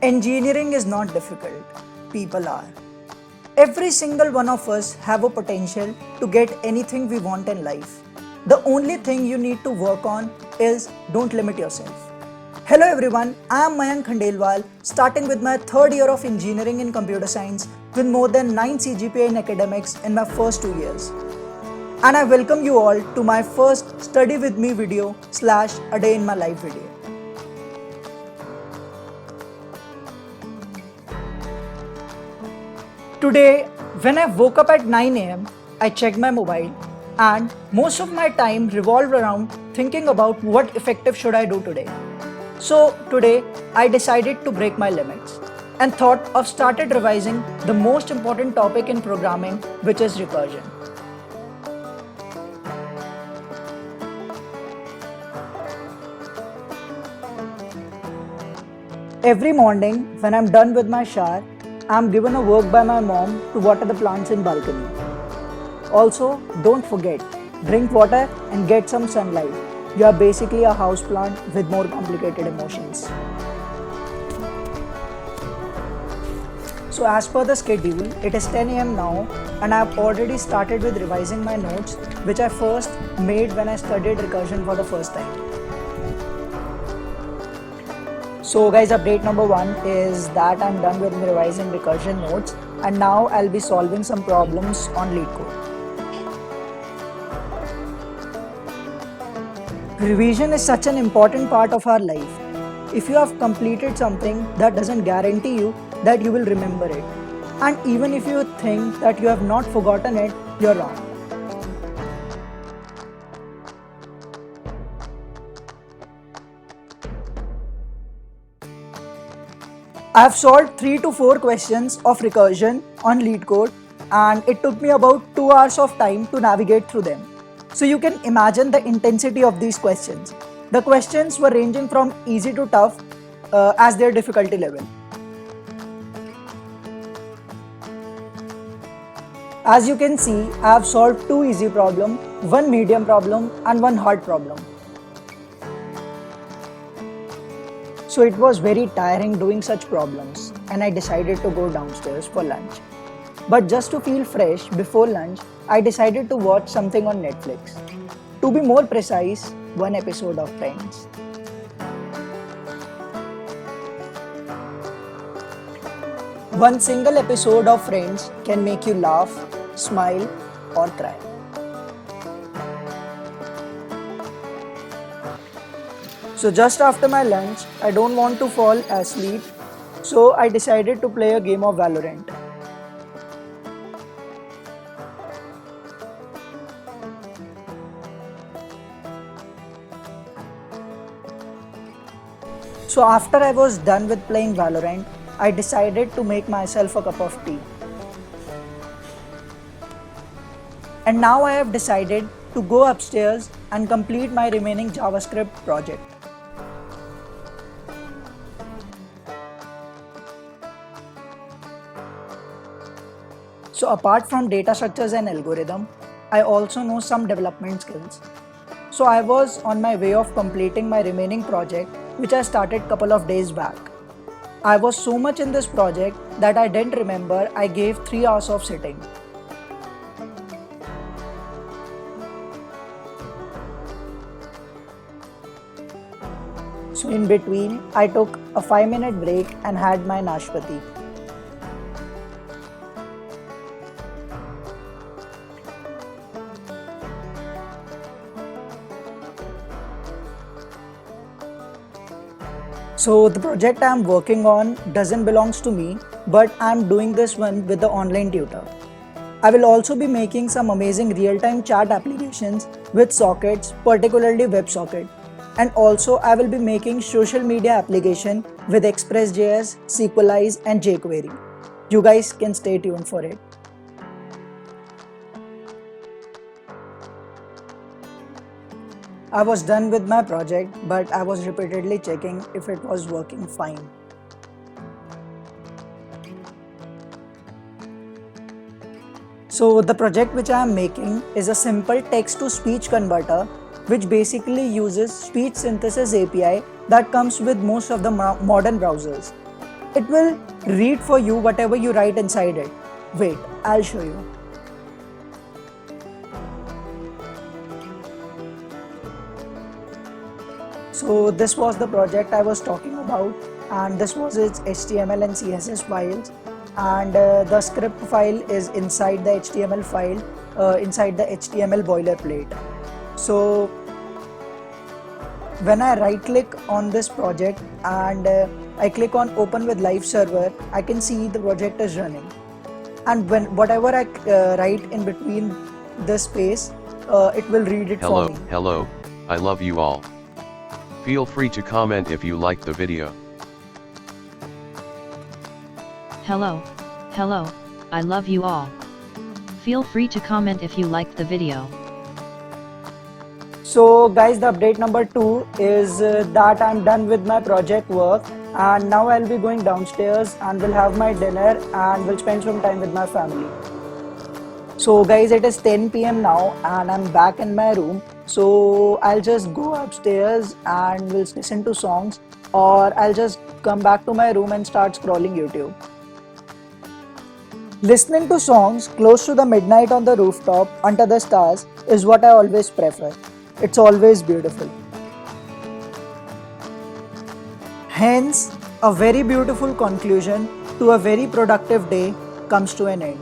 Engineering is not difficult, people are. Every single one of us have a potential to get anything we want in life. The only thing you need to work on is don't limit yourself. Hello everyone, I am Mayank Khandelwal, starting with my third year of engineering in computer science with more than 9 CGPA in academics in my first 2 years. And I welcome you all to my first study with me video / a day in my life video. Today, when I woke up at 9 am, I checked my mobile and most of my time revolved around thinking about what effective should I do today. So today, I decided to break my limits and thought of started revising the most important topic in programming, which is recursion. Every morning, when I'm done with my shower, I'm given a work by my mom to water the plants in balcony. Also, don't forget, drink water and get some sunlight. You are basically a house plant with more complicated emotions. So as per the schedule, it is 10 am now and I have already started with revising my notes, which I first made when I studied recursion for the first time. So guys, update number 1 is that I'm done with revising recursion notes and now I'll be solving some problems on LeetCode. Revision is such an important part of our life. If you have completed something, that doesn't guarantee you that you will remember it. And even if you think that you have not forgotten it, you're wrong. I have solved 3 to 4 questions of recursion on LeetCode and it took me about 2 hours of time to navigate through them. So you can imagine the intensity of these questions. The questions were ranging from easy to tough as their difficulty level. As you can see, I have solved 2 easy problems, 1 medium problem and 1 hard problem. So it was very tiring doing such problems and I decided to go downstairs for lunch. But just to feel fresh before lunch, I decided to watch something on Netflix. To be more precise, 1 episode of Friends. One single episode of Friends can make you laugh, smile or cry. So just after my lunch, I don't want to fall asleep, so I decided to play a game of Valorant. So after I was done with playing Valorant, I decided to make myself a cup of tea. And now I have decided to go upstairs and complete my remaining JavaScript project. So apart from data structures and algorithm, I also know some development skills. So I was on my way of completing my remaining project, which I started couple of days back. I was so much in this project that I didn't remember I gave 3 hours of sitting. So in between, I took a 5-minute break and had my nashpati. So the project I am working on doesn't belong to me, but I am doing this one with the online tutor. I will also be making some amazing real-time chat applications with sockets, particularly WebSocket. And also I will be making social media application with Express.js, Sequelize and jQuery. You guys can stay tuned for it. I was done with my project, but I was repeatedly checking if it was working fine. So the project which I am making is a simple text-to-speech converter which basically uses speech synthesis API that comes with most of the modern browsers. It will read for you whatever you write inside it. Wait, I'll show you. So this was the project I was talking about, and this was its HTML and CSS files, and the script file is inside the HTML file, inside the HTML boilerplate. So when I right click on this project and I click on open with live server, I can see the project is running, and when whatever I write in between this space, it will read it for me. Hello, I love you all. Feel free to comment if you liked the video. Hello, I love you all. Feel free to comment if you liked the video. So guys, the update number 2 is that I'm done with my project work, and now I'll be going downstairs and will have my dinner and will spend some time with my family. So guys, it is 10 p.m. now and I'm back in my room. So I'll just go upstairs and will listen to songs, or I'll just come back to my room and start scrolling YouTube. Listening to songs close to the midnight on the rooftop under the stars is what I always prefer. It's always beautiful. Hence, a very beautiful conclusion to a very productive day comes to an end.